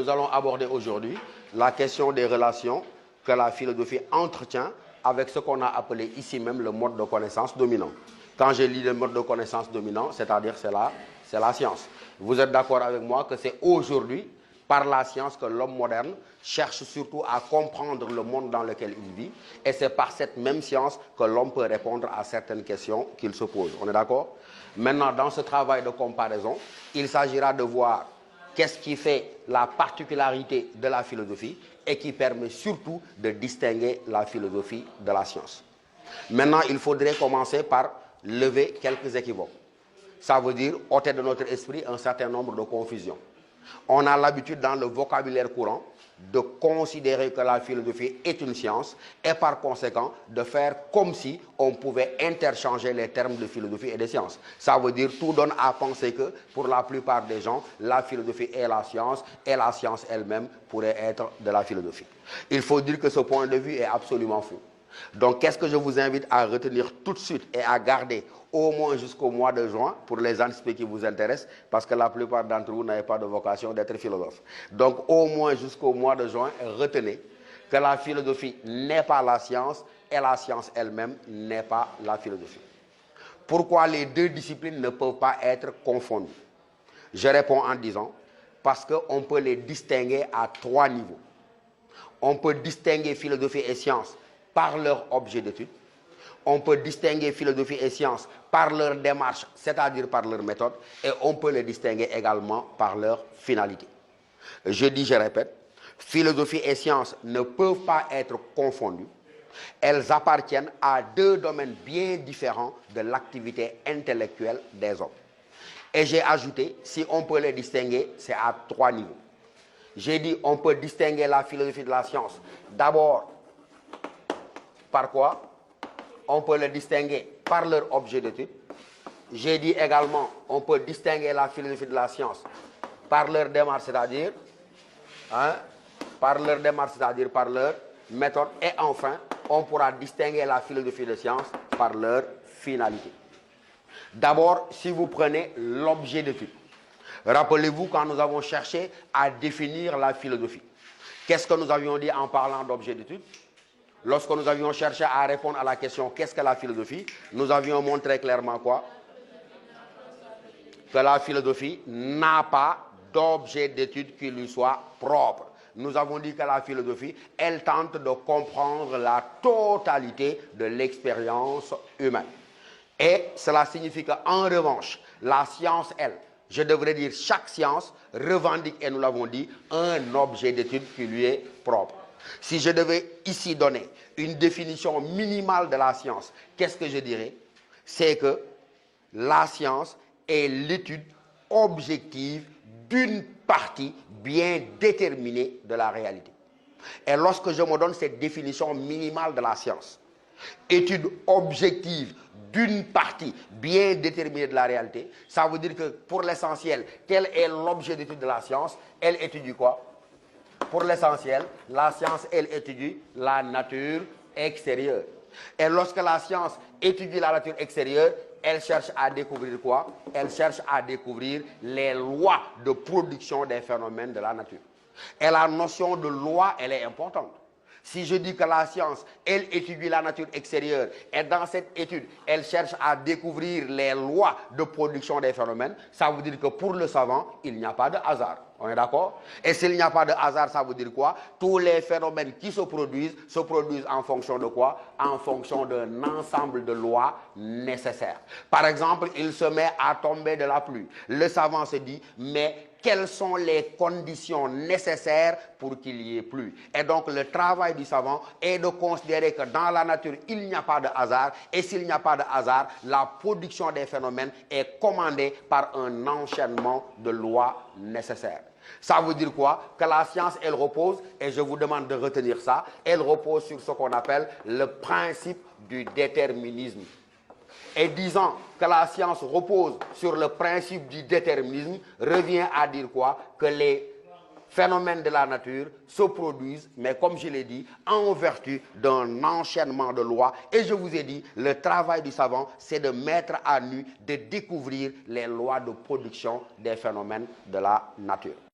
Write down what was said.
nous allons aborder aujourd'hui la question des relations que la philosophie entretient avec ce qu'on a appelé ici même le mode de connaissance dominant. Quand je lis le mode de connaissance dominant, c'est-à-dire c'est la science. Vous êtes d'accord avec moi que c'est aujourd'hui, par la science, que l'homme moderne cherche surtout à comprendre le monde dans lequel il vit, et c'est par cette même science que l'homme peut répondre à certaines questions qu'il se pose. On est d'accord? Maintenant, dans ce travail de comparaison, il s'agira de voir qu'est-ce qui fait la particularité de la philosophie et qui permet surtout de distinguer la philosophie de la science. Maintenant, il faudrait commencer par lever quelques équivoques. Ça veut dire ôter de notre esprit un certain nombre de confusions. On a l'habitude dans le vocabulaire courant de considérer que la philosophie est une science et par conséquent de faire comme si on pouvait interchanger les termes de philosophie et de science. Ça veut dire tout donne à penser que pour la plupart des gens, la philosophie est la science et la science elle-même pourrait être de la philosophie. Il faut dire que ce point de vue est absolument faux. Donc, qu'est-ce que je vous invite à retenir tout de suite et à garder au moins jusqu'au mois de juin pour les aspects qui vous intéressent, parce que la plupart d'entre vous n'avez pas de vocation d'être philosophe. Donc, au moins jusqu'au mois de juin, retenez que la philosophie n'est pas la science et la science elle-même n'est pas la philosophie. Pourquoi les deux disciplines ne peuvent pas être confondues? Je réponds en disant, parce qu'on peut les distinguer à trois niveaux. On peut distinguer philosophie et science par leur objet d'étude. On peut distinguer philosophie et science par leur démarche, c'est-à-dire par leur méthode, et on peut les distinguer également par leur finalité. Je dis, je répète, philosophie et science ne peuvent pas être confondues. Elles appartiennent à deux domaines bien différents de l'activité intellectuelle des hommes. Et j'ai ajouté, si on peut les distinguer, c'est à trois niveaux. J'ai dit, on peut distinguer la philosophie de la science. D'abord, par quoi? On peut les distinguer par leur objet d'étude. J'ai dit également, on peut distinguer la philosophie de la science par leur démarche, c'est-à-dire par leur méthode. Et enfin, on pourra distinguer la philosophie de science par leur finalité. D'abord, si vous prenez l'objet d'étude, rappelez-vous quand nous avons cherché à définir la philosophie. Qu'est-ce que nous avions dit en parlant d'objet d'étude? Lorsque nous avions cherché à répondre à la question « Qu'est-ce que la philosophie ?», nous avions montré clairement quoi? Que la philosophie n'a pas d'objet d'étude qui lui soit propre. Nous avons dit que la philosophie, elle tente de comprendre la totalité de l'expérience humaine. Et cela signifie qu'en revanche, la science, elle, je devrais dire chaque science, revendique, et nous l'avons dit, un objet d'étude qui lui est propre. Si je devais ici donner une définition minimale de la science, qu'est-ce que je dirais? C'est que la science est l'étude objective d'une partie bien déterminée de la réalité. Et lorsque je me donne cette définition minimale de la science, étude objective d'une partie bien déterminée de la réalité, ça veut dire que pour l'essentiel, quel est l'objet d'étude de la science? Elle étudie quoi? Pour l'essentiel, la science, elle étudie la nature extérieure. Et lorsque la science étudie la nature extérieure, elle cherche à découvrir quoi? Elle cherche à découvrir les lois de production des phénomènes de la nature. Et la notion de loi, elle est importante. Si je dis que la science, elle étudie la nature extérieure, et dans cette étude, elle cherche à découvrir les lois de production des phénomènes, ça veut dire que pour le savant, il n'y a pas de hasard. On est d'accord? Et s'il n'y a pas de hasard, ça veut dire quoi? Tous les phénomènes qui se produisent en fonction de quoi? En fonction d'un ensemble de lois nécessaires. Par exemple, il se met à tomber de la pluie. Le savant se dit, mais quelles sont les conditions nécessaires pour qu'il y ait plu? Et donc le travail du savant est de considérer que dans la nature, il n'y a pas de hasard. Et s'il n'y a pas de hasard, la production des phénomènes est commandée par un enchaînement de lois nécessaires. Ça veut dire quoi? Que la science, elle repose, et je vous demande de retenir ça, elle repose sur ce qu'on appelle le principe du déterminisme. Et disant que la science repose sur le principe du déterminisme revient à dire quoi? Que les phénomènes de la nature se produisent, mais comme je l'ai dit, en vertu d'un enchaînement de lois. Et je vous ai dit, le travail du savant, c'est de mettre à nu, de découvrir les lois de production des phénomènes de la nature.